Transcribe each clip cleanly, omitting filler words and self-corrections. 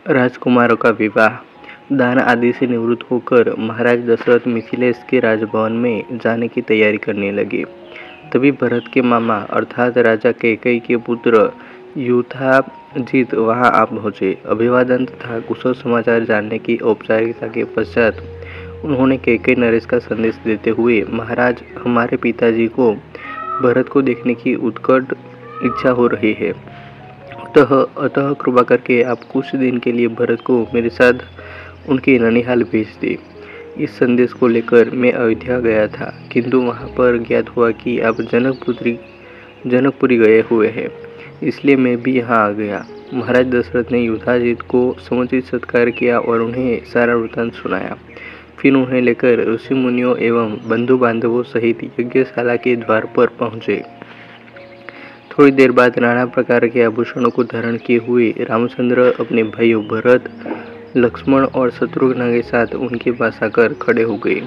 राजकुमारों का विवाह। दान आदि से निवृत्त होकर महाराज दशरथ मिथिलेश के राजभवन में जाने की तैयारी करने लगे। तभी भरत के मामा अर्थात राजा कैकेयी के पुत्र युधाजित वहां आ पहुंचे। अभिवादन तथा कुशल समाचार जानने की औपचारिकता के पश्चात उन्होंने कैकेयी नरेश का संदेश देते हुए, महाराज, हमारे पिताजी को भरत को देखने की उत्कट इच्छा हो रही है। अतः कृपा करके आप कुछ दिन के लिए भरत को मेरे साथ उनके ननिहाल भेज दे। इस संदेश को लेकर मैं अयोध्या गया था, किंतु वहां पर ज्ञात हुआ कि आप जनकपुरी गए हुए हैं, इसलिए मैं भी यहाँ आ गया। महाराज दशरथ ने युधाजित को समुचित सत्कार किया और उन्हें सारा वृत्तांत सुनाया। फिर उन्हें लेकर ऋषि मुनियों एवं बंधु बांधवों सहित यज्ञशाला के द्वार पर पहुंचे। थोड़ी देर बाद नाना प्रकार के आभूषणों को धारण किए हुए रामचंद्र अपने भाइयों भरत, लक्ष्मण और शत्रुघ्न के साथ उनके पास आकर खड़े हो गए।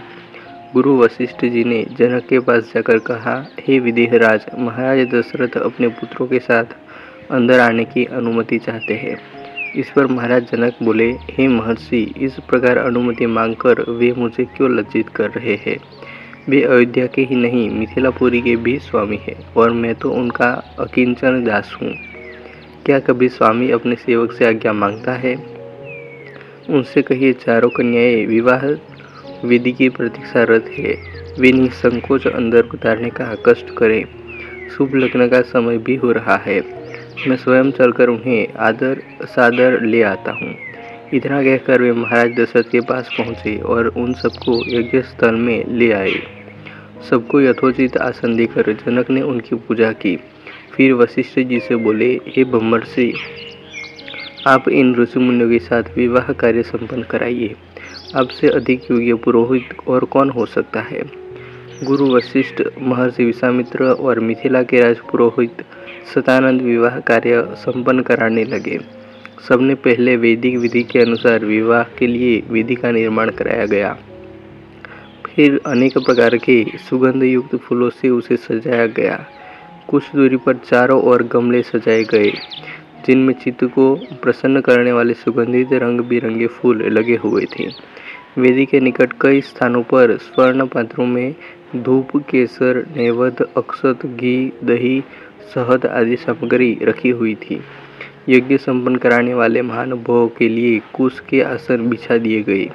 गुरु वशिष्ठ जी ने जनक के पास जाकर कहा, हे विदेहराज, महाराज दशरथ अपने पुत्रों के साथ अंदर आने की अनुमति चाहते हैं। इस पर महाराज जनक बोले, हे महर्षि, इस प्रकार अनुमति मांगकर वे मुझे क्यों लज्जित कर रहे हैं? वे अयोध्या के ही नहीं, मिथिलापुरी के भी स्वामी हैं और मैं तो उनका अकिंचन दास हूँ। क्या कभी स्वामी अपने सेवक से आज्ञा मांगता है? उनसे कहिए, चारों कन्याएं विवाह विधि की प्रतीक्षारत है, वे निसंकोच अंदर उतारने का कष्ट करें। शुभ लग्न का समय भी हो रहा है, मैं स्वयं चलकर उन्हें आदर सादर ले आता हूँ। इतना कहकर वे महाराज दशरथ के पास पहुँचे और उन सबको यज्ञ स्थल में ले आए। सबको यथोचित आसन देकर जनक ने उनकी पूजा की। फिर वशिष्ठ जी से बोले, हे ब्रह्मर्षि, आप इन ऋषि मुनियों के साथ विवाह कार्य संपन्न कराइए। आपसे अधिक योग्य पुरोहित और कौन हो सकता है? गुरु वशिष्ठ, महर्षि विश्वामित्र और मिथिला के राज पुरोहित सतानंद विवाह कार्य संपन्न कराने लगे। सबने पहले वैदिक विधि के अनुसार विवाह के लिए विधि का निर्माण कराया गया। फिर अनेक प्रकार के सुगंध युक्त फूलों से उसे सजाया गया। कुछ दूरी पर चारों ओर गमले सजाए गए, जिनमें चित्त को प्रसन्न करने वाले सुगंधित रंग बिरंगे फूल लगे हुए थे। वेदी के निकट कई स्थानों पर स्वर्ण पात्रों में धूप, केसर, नैवेद्य, अक्षत, घी, दही, शहद आदि सामग्री रखी हुई थी। यज्ञ संपन्न कराने वाले महानुभावों के लिए कुश के आसन बिछा दिए गए।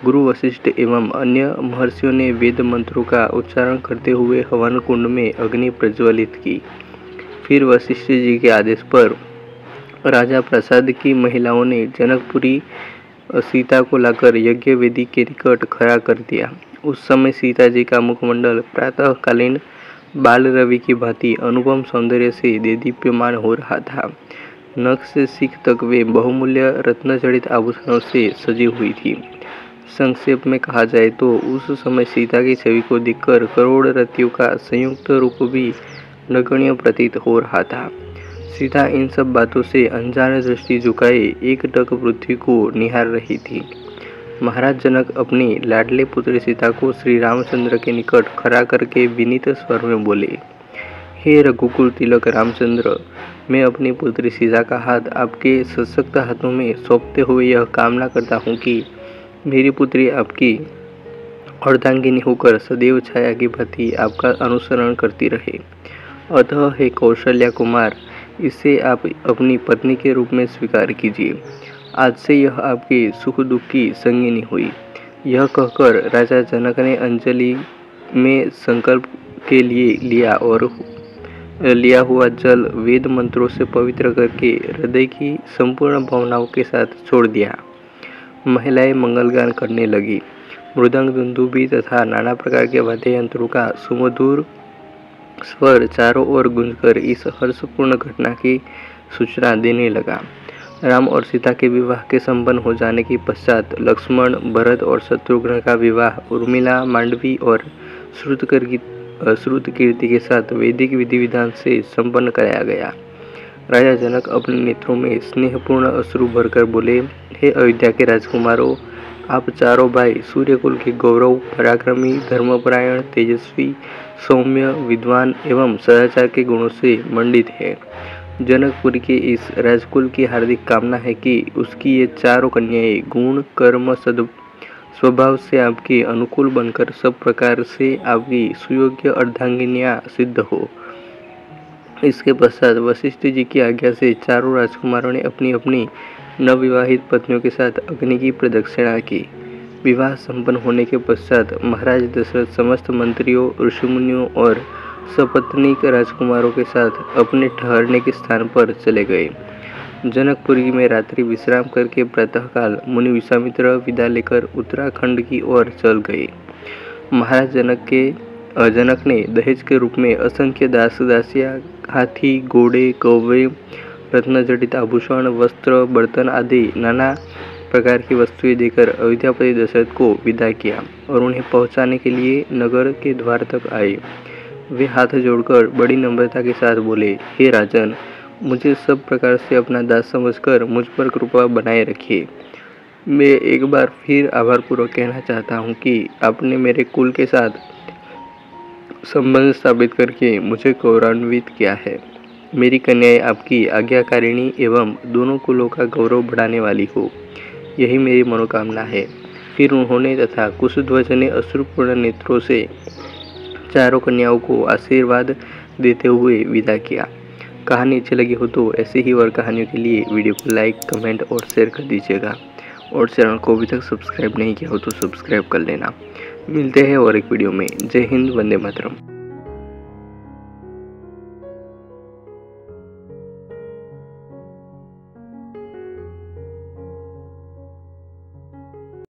गुरु वशिष्ठ एवं अन्य महर्षियों ने वेद मंत्रों का उच्चारण करते हुए हवन कुंड में अग्नि प्रज्वलित की। फिर वशिष्ठ जी के आदेश पर राजा प्रसाद की महिलाओं ने जनकपुरी सीता को लाकर यज्ञ वेदी के निकट खड़ा कर दिया। उस समय सीता जी का मुखमंडल प्रातःकालीन बाल रवि की भांति अनुपम सौंदर्य से देदीप्यमान हो रहा था। नख से सिख तक वे बहुमूल्य रत्नजड़ित आभूषणों से सजी हुई थी। संक्षेप में कहा जाए तो उस समय सीता की छवि को देखकर करोड़ रतियों का संयुक्त रूप भी नगण्य प्रतीत हो रहा था। सीता इन सब बातों से अनजान दृष्टि झुकाए एकटक पृथ्वी को निहार रही थी। महाराज जनक अपनी लाडले पुत्री सीता को श्री रामचंद्र के निकट खड़ा करके विनीत स्वर में बोले, हे रघुकुल तिलक रामचंद्र, मैं अपनी पुत्री सीता का हाथ आपके सशक्त हाथों में सौंपते हुए यह कामना करता हूँ कि मेरी पुत्री आपकी अर्धांगिनी होकर सदैव छाया की भांति आपका अनुसरण करती रहे। अतः हे कौशल्या कुमार, इसे आप अपनी पत्नी के रूप में स्वीकार कीजिए। आज से यह आपके सुख दुख की संगिनी हुई। यह कहकर राजा जनक ने अंजलि में संकल्प के लिए लिया और लिया हुआ जल वेद मंत्रों से पवित्र करके हृदय की संपूर्ण भावनाओं के साथ छोड़ दिया। महिलाएं मंगलगान करने लगी। मृदंग, दुंदुभी तथा नाना प्रकार के वाद्य यंत्रों का सुमधुर स्वर चारों ओर गूंजकर इस हर्षपूर्ण घटना की सूचना देने लगा। राम और सीता के विवाह के संपन्न हो जाने के पश्चात लक्ष्मण, भरत और शत्रुघ्न का विवाह उर्मिला, मांडवी और श्रुत कीर्ति के साथ वैदिक विधि विधान से संपन्न कराया गया। राजा जनक अपने नेत्रों में स्नेहपूर्ण अश्रु भरकर बोले, हे अयोध्या के राजकुमारों, आप चारों भाई सूर्यकुल के गौरव, पराक्रमी, धर्मपरायण, तेजस्वी, सौम्य, विद्वान एवं सदाचार के गुणों से मंडित हैं। जनकपुरी के इस राजकुल की हार्दिक कामना है कि उसकी ये चारों कन्याएं गुण कर्म सद स्वभाव से आपके अनुकूल बनकर सब प्रकार से आपकी सुयोग्य अर्धांगिनियां सिद्ध हो। इसके पश्चात वशिष्ठ जी की आज्ञा से चारों राजकुमारों ने अपनी अपनी नवविवाहित पत्नियों के साथ अग्नि की प्रदक्षिणा की। विवाह संपन्न होने के पश्चात महाराज दशरथ समस्त मंत्रियों, ऋषिमुनियों और सपत्नीक राजकुमारों के साथ अपने ठहरने के स्थान पर चले गए। जनकपुरी में रात्रि विश्राम करके प्रातःकाल मुनि विश्वामित्र विदा लेकर उत्तराखंड की ओर चल गए। महाराज जनक ने दहेज के रूप में असंख्य दास दासियां, हाथी, घोड़े, कौवे, रत्नजड़ित आभूषण, वस्त्र, बर्तन आदि नाना प्रकार की वस्तुएं देकर अयोध्यापति दशरथ को विदा किया और उन्हें पहुंचाने के लिए नगर के द्वार तक आए। वे हाथ जोड़कर बड़ी नम्रता के साथ बोले, हे राजन, मुझे सब प्रकार से अपना दास समझकर मुझ पर कृपा बनाए रखिए। मैं एक बार फिर आभारपूर्वक कहना चाहता हूँ कि आपने मेरे कुल के साथ संबंध स्थापित करके मुझे गौरवान्वित किया है। मेरी कन्याएं आपकी आज्ञाकारिणी एवं दोनों कुलों का गौरव बढ़ाने वाली हो, यही मेरी मनोकामना है। फिर उन्होंने तथा कुशध्वज ने अश्रुपूर्ण नेत्रों से चारों कन्याओं को आशीर्वाद देते हुए विदा किया। कहानी अच्छी लगी हो तो ऐसे ही और कहानियों के लिए वीडियो को लाइक, कमेंट और शेयर कर दीजिएगा और चैनल को अभी तक सब्सक्राइब नहीं किया हो तो सब्सक्राइब कर लेना। मिलते हैं और एक वीडियो में। जय हिंद, वंदे मातरम।